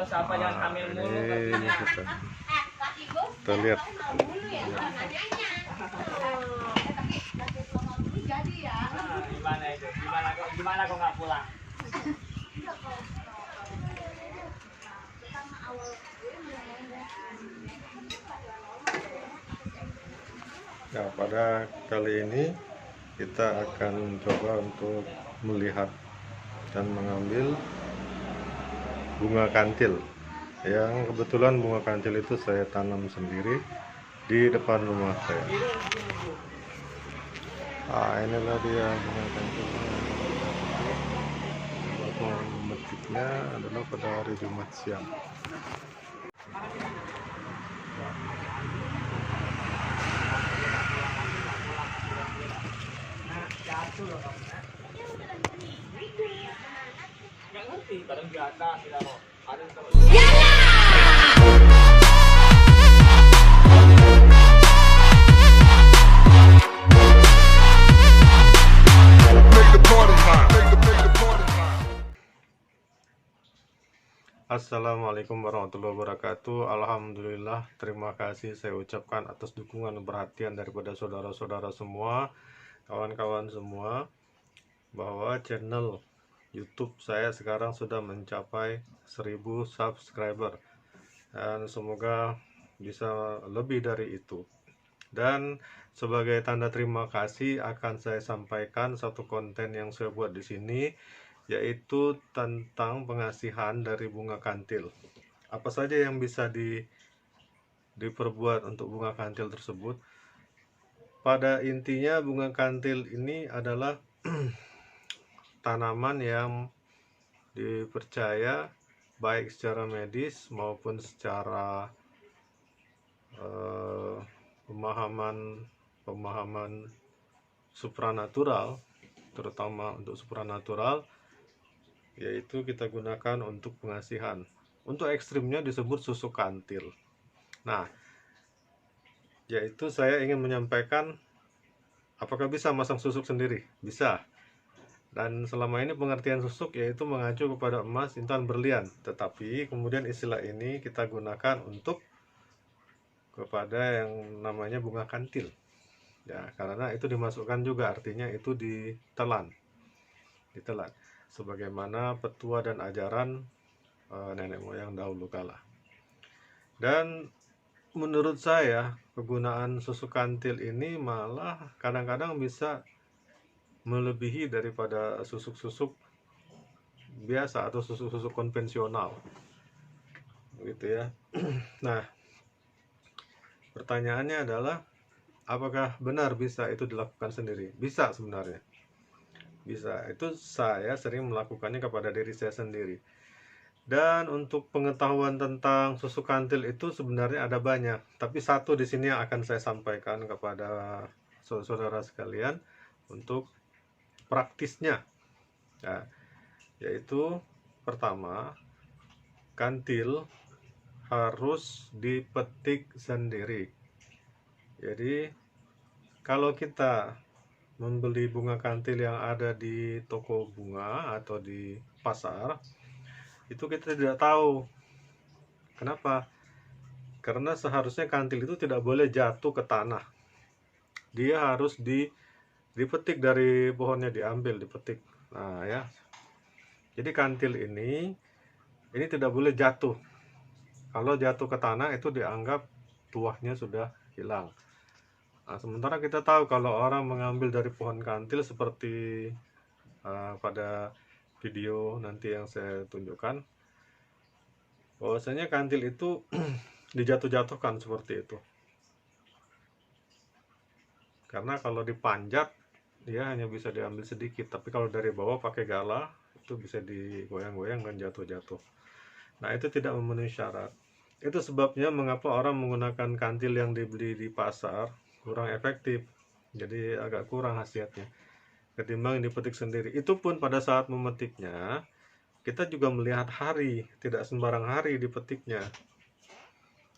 apa jangan hamil mulu ini kita lihat. Gimana itu? Gimana kok nggak pulang? Nah, pada kali ini kita akan coba untuk melihat dan mengambil bunga kantil yang kebetulan bunga kantil itu saya tanam sendiri di depan rumah saya. Nah, inilah dia bunga kantil. Memetiknya adalah pada hari Jumat siang. Nggak ngerti, kadang di atas, tidak mau. Ada yang terus. Assalamualaikum warahmatullahi wabarakatuh. Alhamdulillah, terima kasih saya ucapkan atas dukungan dan perhatian daripada saudara-saudara semua, kawan-kawan semua, bahwa channel YouTube saya sekarang sudah mencapai 1000 subscriber dan semoga bisa lebih dari itu. Dan sebagai tanda terima kasih akan saya sampaikan satu konten yang saya buat di sini, yaitu tentang pengasihan dari bunga kantil. Apa saja yang bisa diperbuat untuk bunga kantil tersebut? Pada intinya bunga kantil ini adalah tanaman yang dipercaya baik secara medis maupun secara pemahaman supranatural, terutama untuk supranatural, yaitu kita gunakan untuk pengasihan. Untuk ekstrimnya disebut susuk kantil. Nah, yaitu saya ingin menyampaikan, apakah bisa masang susuk sendiri? Bisa. Dan selama ini pengertian susuk yaitu mengacu kepada emas, intan, berlian. Tetapi kemudian istilah ini kita gunakan untuk kepada yang namanya bunga kantil. Ya, karena itu dimasukkan juga, artinya itu ditelan. Sebagaimana petua dan ajaran nenek moyang dahulu kala. Dan menurut saya kegunaan susuk kantil ini malah kadang-kadang bisa melebihi daripada susuk-susuk biasa atau susuk-susuk konvensional, gitu ya. Nah, pertanyaannya adalah apakah benar bisa itu dilakukan sendiri? Bisa sebenarnya. Bisa. Itu saya sering melakukannya kepada diri saya sendiri. Dan untuk pengetahuan tentang susuk kantil itu sebenarnya ada banyak, tapi satu di sini yang akan saya sampaikan kepada saudara sekalian untuk praktisnya. Ya, yaitu pertama, kantil harus dipetik sendiri. Jadi kalau kita membeli bunga kantil yang ada di toko bunga atau di pasar, itu kita tidak tahu. Kenapa? Karena seharusnya kantil itu tidak boleh jatuh ke tanah. Dia harus dipetik dari pohonnya, diambil, dipetik. Nah ya, jadi kantil ini tidak boleh jatuh. Kalau jatuh ke tanah itu dianggap tuahnya sudah hilang. Nah, sementara kita tahu kalau orang mengambil dari pohon kantil seperti pada video nanti yang saya tunjukkan, bahwasanya kantil itu dijatuh-jatuhkan seperti itu. Karena kalau dipanjat dia hanya bisa diambil sedikit, tapi kalau dari bawah pakai gala itu bisa digoyang-goyang dan jatuh-jatuh. Nah, itu tidak memenuhi syarat. Itu sebabnya mengapa orang menggunakan kantil yang dibeli di pasar kurang efektif, jadi agak kurang khasiatnya ketimbang yang dipetik sendiri. Itu pun pada saat memetiknya kita juga melihat hari, tidak sembarang hari dipetiknya,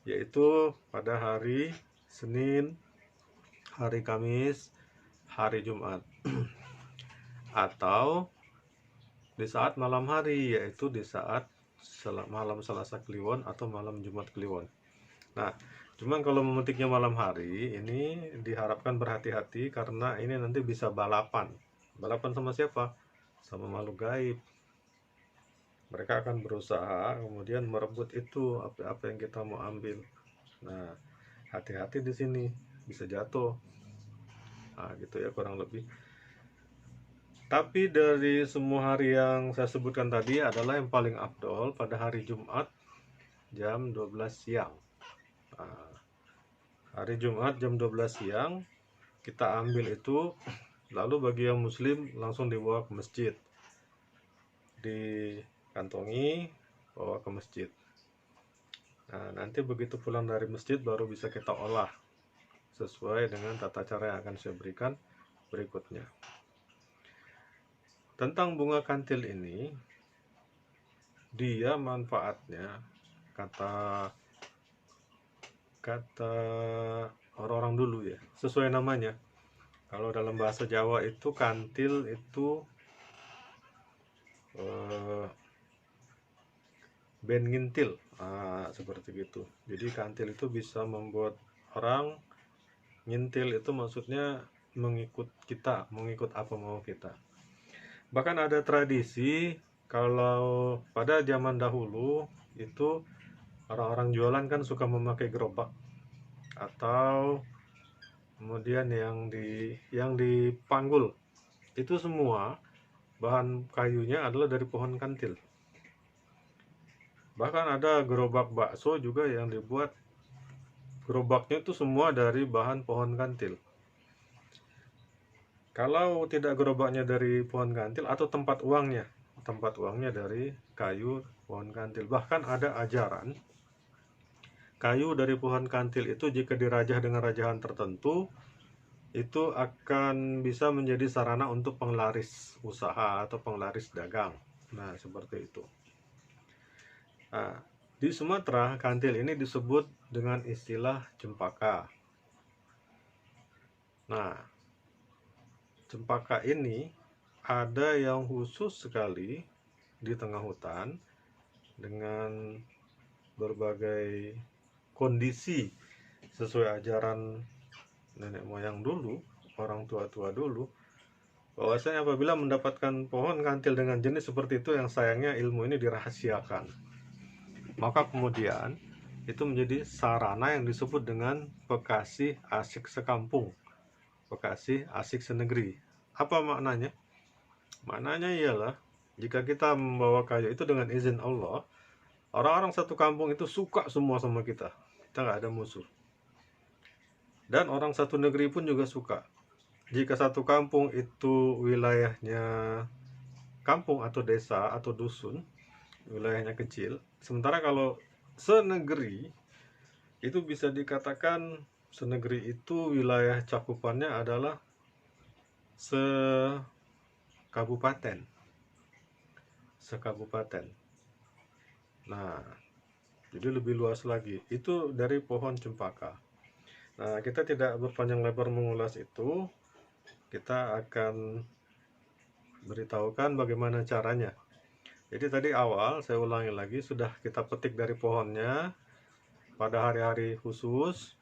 yaitu pada hari Senin, hari Kamis, hari Jumat atau di saat malam hari, yaitu di saat malam Selasa Kliwon atau malam Jumat Kliwon. Nah, cuman kalau memetiknya malam hari ini diharapkan berhati-hati karena ini nanti bisa balapan. Balapan sama siapa? Sama makhluk gaib. Mereka akan berusaha kemudian merebut itu apa yang kita mau ambil. Nah, hati-hati di sini, bisa jatuh. Nah, gitu ya kurang lebih. Tapi dari semua hari yang saya sebutkan tadi adalah yang paling afdol pada hari Jumat jam 12 siang. Nah, hari Jumat jam 12 siang kita ambil itu, lalu bagi yang muslim langsung dibawa ke masjid, dikantongi, bawa ke masjid. Nah, nanti begitu pulang dari masjid baru bisa kita olah sesuai dengan tata cara yang akan saya berikan berikutnya. Tentang bunga kantil ini, dia manfaatnya kata orang-orang dulu ya, sesuai namanya. Kalau dalam bahasa Jawa itu kantil itu ben ngintil, seperti itu. Jadi kantil itu bisa membuat orang ngintil, itu maksudnya mengikut kita, mengikut apa mau kita. Bahkan ada tradisi kalau pada zaman dahulu itu orang-orang jualan kan suka memakai gerobak atau kemudian yang dipanggul, itu semua bahan kayunya adalah dari pohon kantil. Bahkan ada gerobak bakso juga yang dibuat gerobaknya itu semua dari bahan pohon kantil. Kalau tidak gerobaknya dari pohon kantil atau tempat uangnya dari kayu pohon kantil. Bahkan ada ajaran kayu dari pohon kantil itu jika dirajah dengan rajahan tertentu itu akan bisa menjadi sarana untuk penglaris usaha atau penglaris dagang. Nah, seperti itu. Nah, di Sumatera kantil ini disebut dengan istilah cempaka. Nah, cempaka ini ada yang khusus sekali di tengah hutan dengan berbagai kondisi sesuai ajaran nenek moyang dulu, orang tua-tua dulu, bahwasanya apabila mendapatkan pohon kantil dengan jenis seperti itu, yang sayangnya ilmu ini dirahasiakan, maka kemudian itu menjadi sarana yang disebut dengan Bekasi asik sekampung, Bekasi asik senegeri. Apa maknanya? Maknanya ialah jika kita membawa kayu itu dengan izin Allah, orang-orang satu kampung itu suka semua sama kita nggak ada musuh. Dan orang satu negeri pun juga suka. Jika satu kampung itu wilayahnya kampung atau desa atau dusun, wilayahnya kecil, sementara kalau senegeri itu bisa dikatakan senegeri itu wilayah cakupannya adalah sekabupaten. Nah, jadi lebih luas lagi. Itu dari pohon cempaka. Nah, kita tidak berpanjang lebar mengulas itu. Kita akan beritahukan bagaimana caranya. Jadi tadi awal saya ulangi lagi, sudah kita petik dari pohonnya pada hari-hari khusus.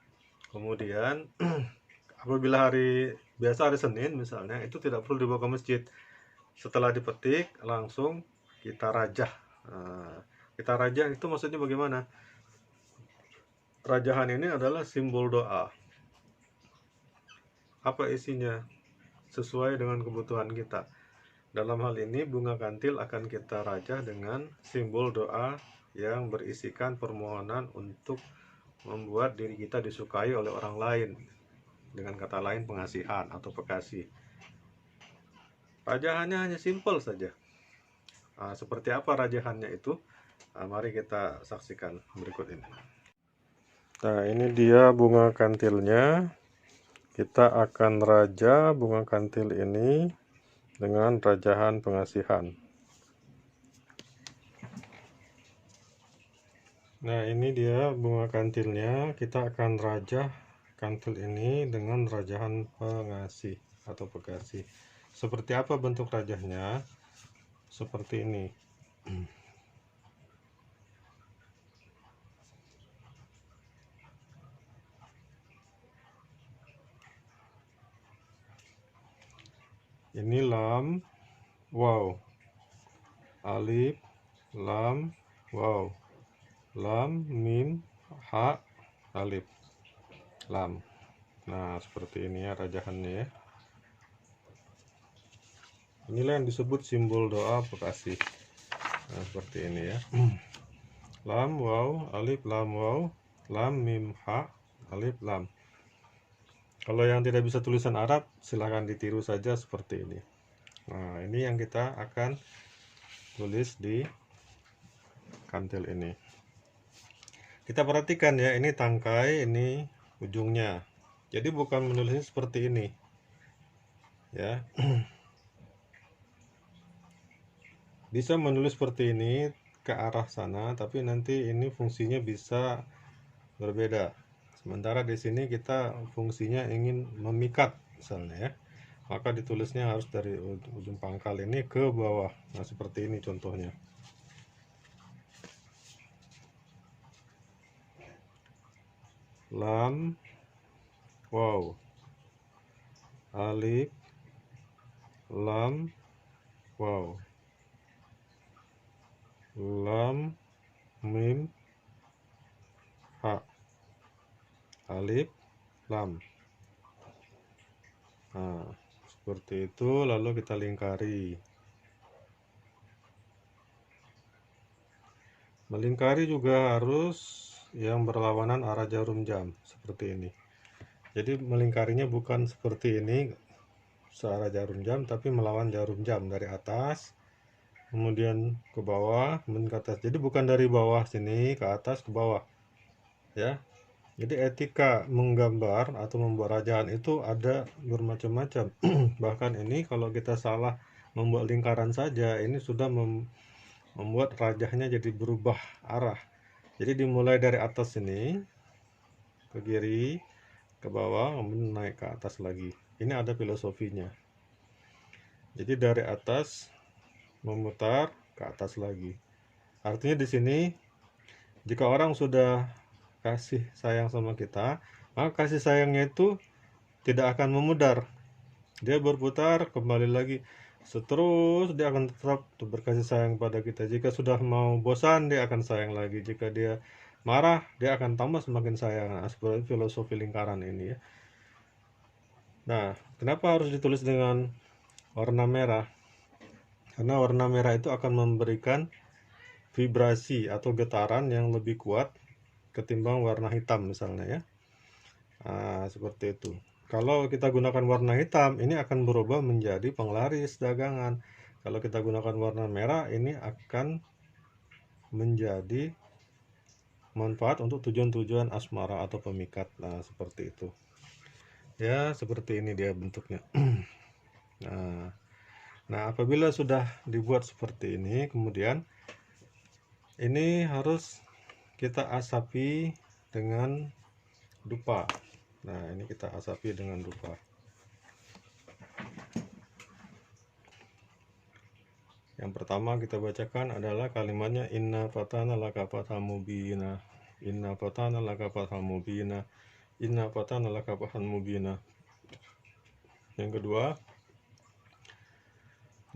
Kemudian apabila hari biasa, hari Senin misalnya, itu tidak perlu dibawa ke masjid. Setelah dipetik langsung kita rajah. Nah, kita rajah itu maksudnya bagaimana? Rajahan ini adalah simbol doa. Apa isinya? Sesuai dengan kebutuhan kita. Dalam hal ini bunga kantil akan kita rajah dengan simbol doa yang berisikan permohonan untuk membuat diri kita disukai oleh orang lain. Dengan kata lain pengasihan atau pekasih. Rajahannya hanya simpel saja. Nah, seperti apa rajahannya itu? Nah, mari kita saksikan berikut ini. Nah, ini dia bunga kantilnya. Kita akan raja bunga kantil ini dengan rajahan pengasihan. Nah, ini dia bunga kantilnya. Kita akan rajah kantil ini dengan rajahan pengasih atau pekasih. Seperti apa bentuk rajahnya? Seperti ini. Ini lam waw, alif lam waw, lam mim ha alif lam. Nah, seperti ini ya rajahannya ya. Inilah yang disebut simbol doa Bekasi. Nah, seperti ini ya. Lam waw, alif lam waw, lam mim ha alif lam. Kalau yang tidak bisa tulisan Arab, silahkan ditiru saja seperti ini. Nah, ini yang kita akan tulis di kantil ini. Kita perhatikan ya, ini tangkai, ini ujungnya. Jadi bukan menulisnya seperti ini. Ya. Bisa menulis seperti ini ke arah sana, tapi nanti ini fungsinya bisa berbeda. Sementara di sini kita fungsinya ingin memikat misalnya ya. Maka ditulisnya harus dari ujung pangkal ini ke bawah. Nah, seperti ini contohnya. Lam waw, alif lam waw, lam mim ha alif lam. Nah, seperti itu, lalu kita lingkari. Melingkari juga harus yang berlawanan arah jarum jam seperti ini. Jadi melingkarinya bukan seperti ini searah jarum jam, tapi melawan jarum jam dari atas kemudian ke bawah kemudian ke atas. Jadi bukan dari bawah sini ke atas ke bawah ya. Jadi etika menggambar atau membuat rajahan itu ada bermacam-macam. Bahkan ini kalau kita salah membuat lingkaran saja, ini sudah membuat rajahnya jadi berubah arah. Jadi dimulai dari atas ini ke kiri, ke bawah, kemudian naik ke atas lagi. Ini ada filosofinya. Jadi dari atas memutar ke atas lagi. Artinya di sini jika orang sudah kasih sayang sama kita, maka kasih sayangnya itu tidak akan memudar. Dia berputar kembali lagi. Seterus dia akan tetap berkasih sayang pada kita. Jika sudah mau bosan, dia akan sayang lagi. Jika dia marah, dia akan tambah semakin sayang. Nah, seperti filosofi lingkaran ini ya. Nah, kenapa harus ditulis dengan warna merah? Karena warna merah itu akan memberikan vibrasi atau getaran yang lebih kuat ketimbang warna hitam misalnya ya. Nah, seperti itu. Kalau kita gunakan warna hitam, ini akan berubah menjadi penglaris dagangan. Kalau kita gunakan warna merah, ini akan menjadi manfaat untuk tujuan-tujuan asmara atau pemikat. Nah, seperti itu. Ya, seperti ini dia bentuknya. Nah, apabila sudah dibuat seperti ini, kemudian ini harus kita asapi dengan dupa. Nah, ini kita asapi dengan dupa. Yang pertama kita bacakan adalah kalimatnya inna fatana laka fatham mubina. Inna fatana laka fatham mubina. Inna fatana laka fatham mubina. Yang kedua,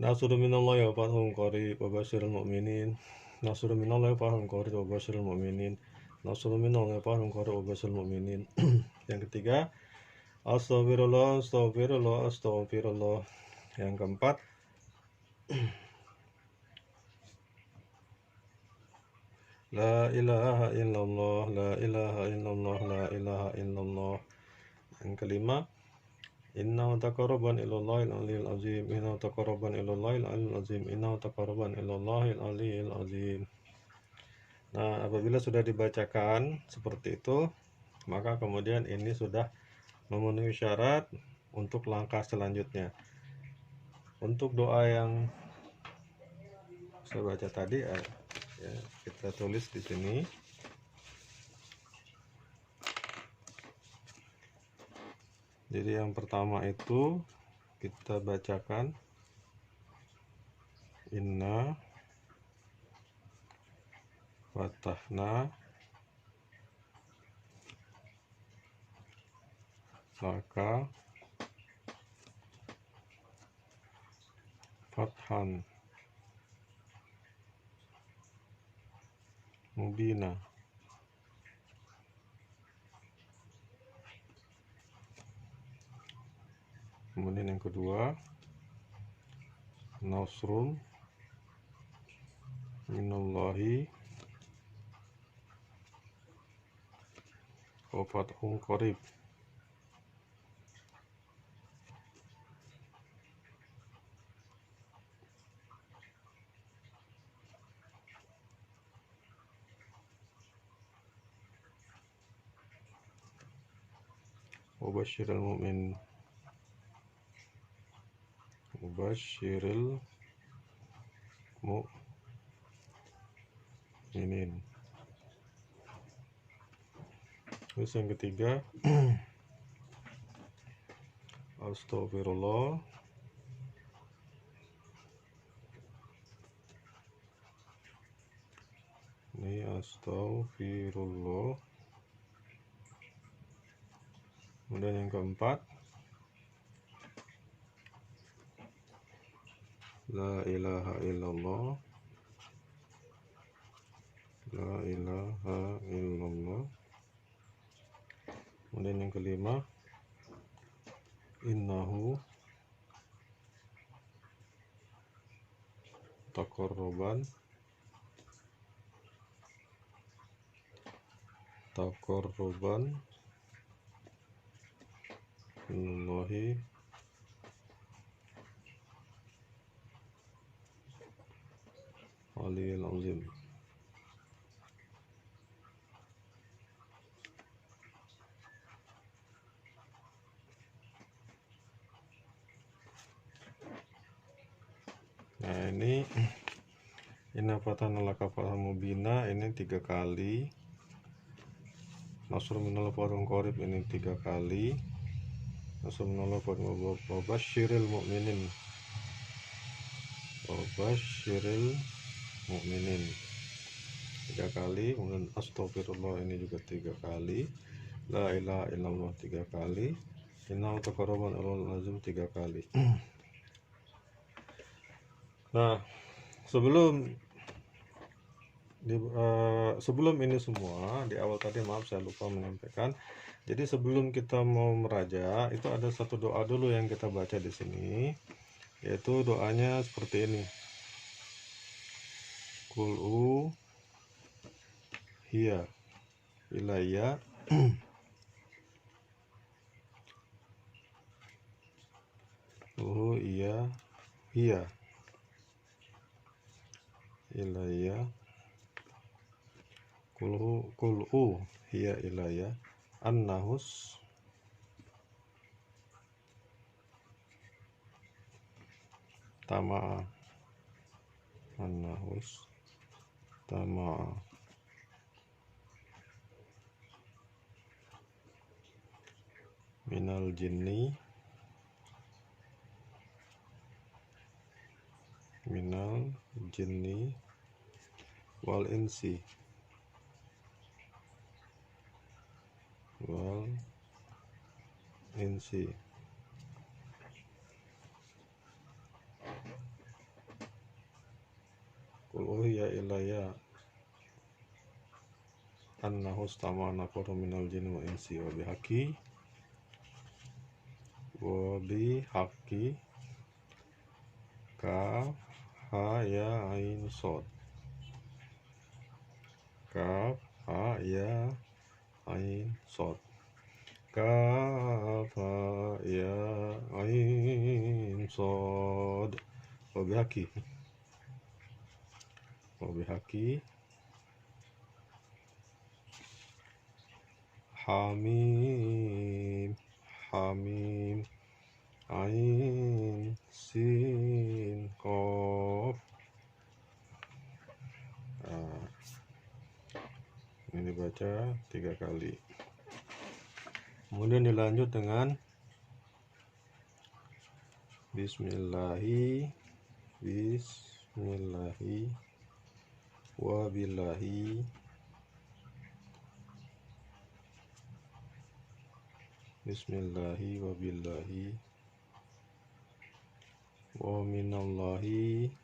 nasrun minallahi wa fathun qarib wa basyiril mu'minin. Nasrun minallahi wa fathun qarib wa basyiril mu'minin. Nasrun minallahi wa fathun qarib wa basyiril mu'minin. Yang ketiga, astagfirullah, astagfirullah, astagfirullah. Yang keempat, la ilaha illallah, la ilaha illallah, la ilaha illallah. Yang kelima, inna taqarruban ilallahil aliyil azim, inna taqarruban ilallahil aliyil azim, inna taqarruban ilallahil aliyil azim. Nah, apabila sudah dibacakan seperti itu, maka kemudian ini sudah memenuhi syarat untuk langkah selanjutnya. Untuk doa yang saya baca tadi, ya, kita tulis di sini. Jadi yang pertama itu kita bacakan inna fatahna laka fathan mubina. Kemudian yang kedua, nasrun minallahi wa fathun qarib. Mubashshiril mu'min, mubashshiril mu'minin. Terus yang ketiga, astagfirullah ini astagfirullah. Kemudian yang keempat, la ilaha illallah, la ilaha illallah. Kemudian yang kelima, innahu taqarruban minallahi aliyil azim. Nah ini fathan ala kafathah mubina ini 3 kali. Nasrun minal fathun qarib ini 3 kali. Nasrun minal fathun wabasyiril mu'minin, wabasyiril mu'minin 3 kali. Kemudian astagfirullah ini juga 3 kali. La ilaha illallah 3 kali. Innahu taqarruban ilal azim 3 kali. Nah, sebelum ini semua, di awal tadi maaf saya lupa menyampaikan. Jadi sebelum kita mau meraja, itu ada satu doa dulu yang kita baca di sini, yaitu doanya seperti ini. Qul hiya ilayya hiya ilayya qul hiya ilayya annahus tama'a minal jinni wal insi qul uhiya ilayya annahu istama'a nafarun minal jinni wal insi wa bihaqqi kaf ha ya ain shad, kaf ha ya ain shad, kaf ha ya ain shad, wa bihaqqi hamim ain sin qaf. Nah, ini dibaca 3 kali. Kemudian dilanjut dengan bismillahi wabillahi bismillahi wabillahi wa minallahi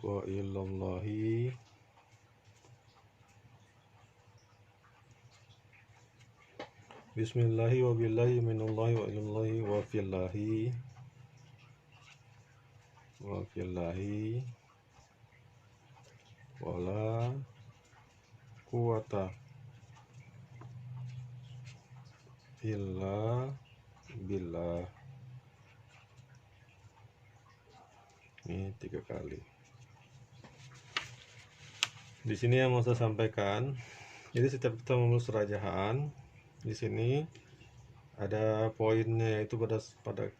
wa ilallahi bismillahi wa billahi minallahi wa ilallahi wa fillahi wala quwata illa billah. Ini 3 kali. Di sini yang mau saya sampaikan, jadi setiap kita menulis rajahan, di sini ada poinnya, yaitu pada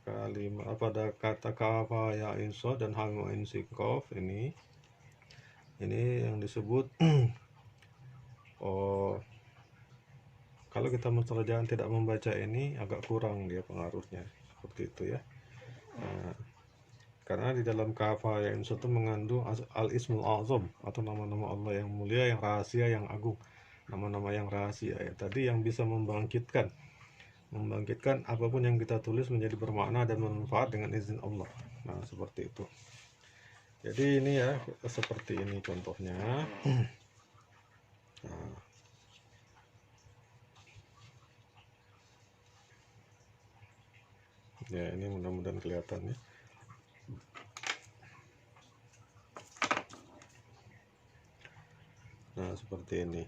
kalimat, pada kata kafa ya inso dan hamu insikof ini yang disebut kalau kita mustajaan tidak membaca ini agak kurang dia pengaruhnya, seperti itu ya. Nah, karena di dalam kafa ya inso itu mengandung al ismul azam atau nama-nama Allah yang mulia, yang rahasia, yang agung, nama-nama yang rahasia ya tadi, yang bisa membangkitkan apapun yang kita tulis menjadi bermakna dan bermanfaat dengan izin Allah. Nah, seperti itu. Jadi ini ya, seperti ini contohnya. Nah, ya ini mudah-mudahan kelihatan ya. Nah, seperti ini.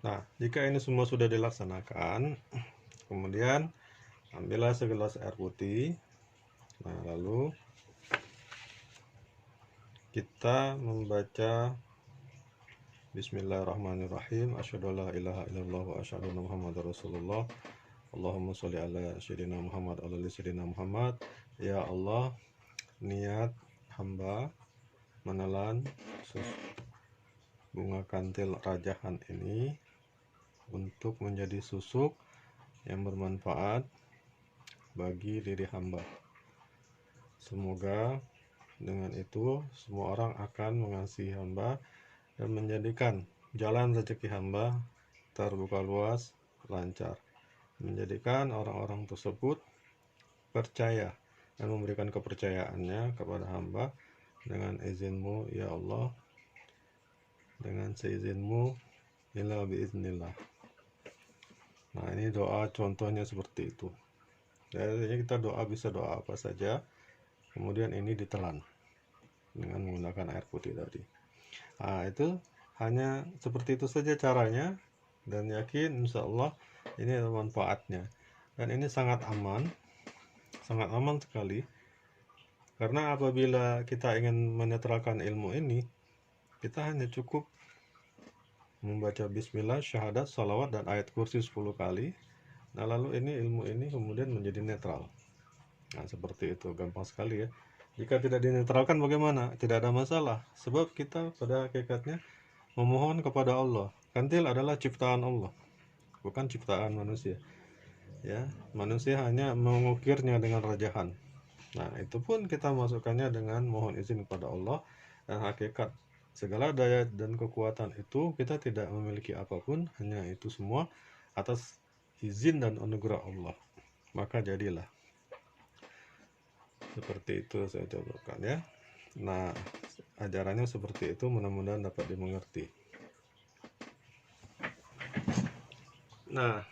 Nah, jika ini semua sudah dilaksanakan, kemudian ambillah segelas air putih. Nah, lalu kita membaca Bismillahirrahmanirrahim. Asyhadu alla ilaha illallah wa asyhadu anna Muhammadar Rasulullah. Allahumma sholli ala sayyidina Muhammad ala sayyidina Muhammad. Ya Allah, niat hamba menelan bunga kantil rajahan ini untuk menjadi susuk yang bermanfaat bagi diri hamba. Semoga dengan itu semua orang akan mengasihi hamba dan menjadikan jalan rezeki hamba terbuka luas, lancar. Menjadikan orang-orang tersebut percaya dan memberikan kepercayaannya kepada hamba dengan izinmu ya Allah, dengan seizinmu illa biiznillah. Nah, ini doa contohnya seperti itu. Jadi kita bisa doa apa saja, kemudian ini ditelan dengan menggunakan air putih tadi. Nah, itu hanya seperti itu saja caranya, dan yakin insya Allah ini ada manfaatnya. Dan ini sangat aman sekali, karena apabila kita ingin menetralkan ilmu ini, kita hanya cukup membaca bismillah, syahadat, salawat, dan ayat kursi 10 kali. Nah, lalu ilmu ini kemudian menjadi netral. Nah, seperti itu, gampang sekali ya. Jika tidak dinetralkan bagaimana? Tidak ada masalah, sebab kita pada hakikatnya memohon kepada Allah. Kantil adalah ciptaan Allah, bukan ciptaan manusia. Ya, manusia hanya mengukirnya dengan rajahan. Nah, itu pun kita masukkannya dengan mohon izin kepada Allah, dan hakikat segala daya dan kekuatan itu kita tidak memiliki apapun, hanya itu semua atas izin dan anugerah Allah. Maka jadilah. Seperti itu saya contohkan ya. Nah, ajarannya seperti itu, mudah-mudahan dapat dimengerti. Nah,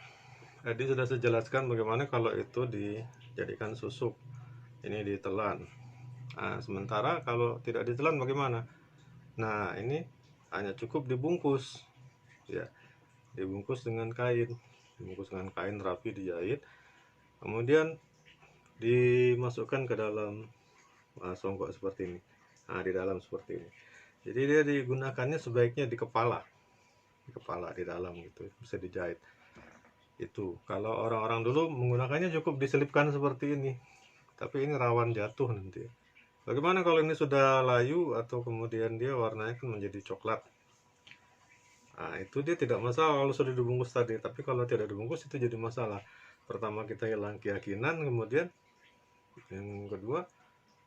tadi sudah saya jelaskan bagaimana kalau itu dijadikan susuk, ini ditelan. Nah, sementara kalau tidak ditelan bagaimana? Nah, ini hanya cukup dibungkus ya, dibungkus dengan kain, rapi, dijahit, kemudian dimasukkan ke dalam songkok seperti ini. Nah, di dalam seperti ini. Jadi dia digunakannya sebaiknya di kepala di dalam gitu, bisa dijahit. Itu kalau orang-orang dulu menggunakannya cukup diselipkan seperti ini, tapi ini rawan jatuh nanti. Bagaimana kalau ini sudah layu atau kemudian dia warnanya kan menjadi coklat? Nah, itu dia tidak masalah kalau sudah dibungkus tadi, tapi kalau tidak dibungkus itu jadi masalah. Pertama kita hilang keyakinan, kemudian yang kedua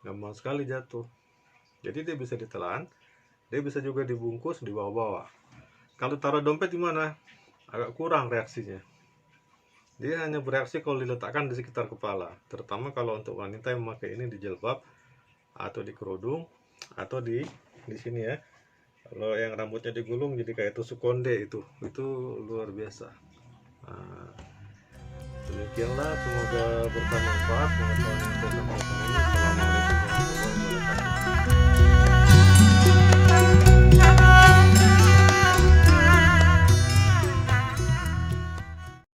gampang sekali jatuh. Jadi dia bisa ditelan, dia bisa juga dibungkus, dibawa-bawa. Kalau taruh dompet di mana? agak kurang reaksinya. Dia hanya bereaksi kalau diletakkan di sekitar kepala, terutama kalau untuk wanita yang memakai ini di jilbab atau di kerudung atau di sini ya. Kalau yang rambutnya digulung jadi kayak tusuk konde, itu luar biasa. Nah, demikianlah, semoga bermanfaat pengetahuan yang saya sampaikan ini. Selamat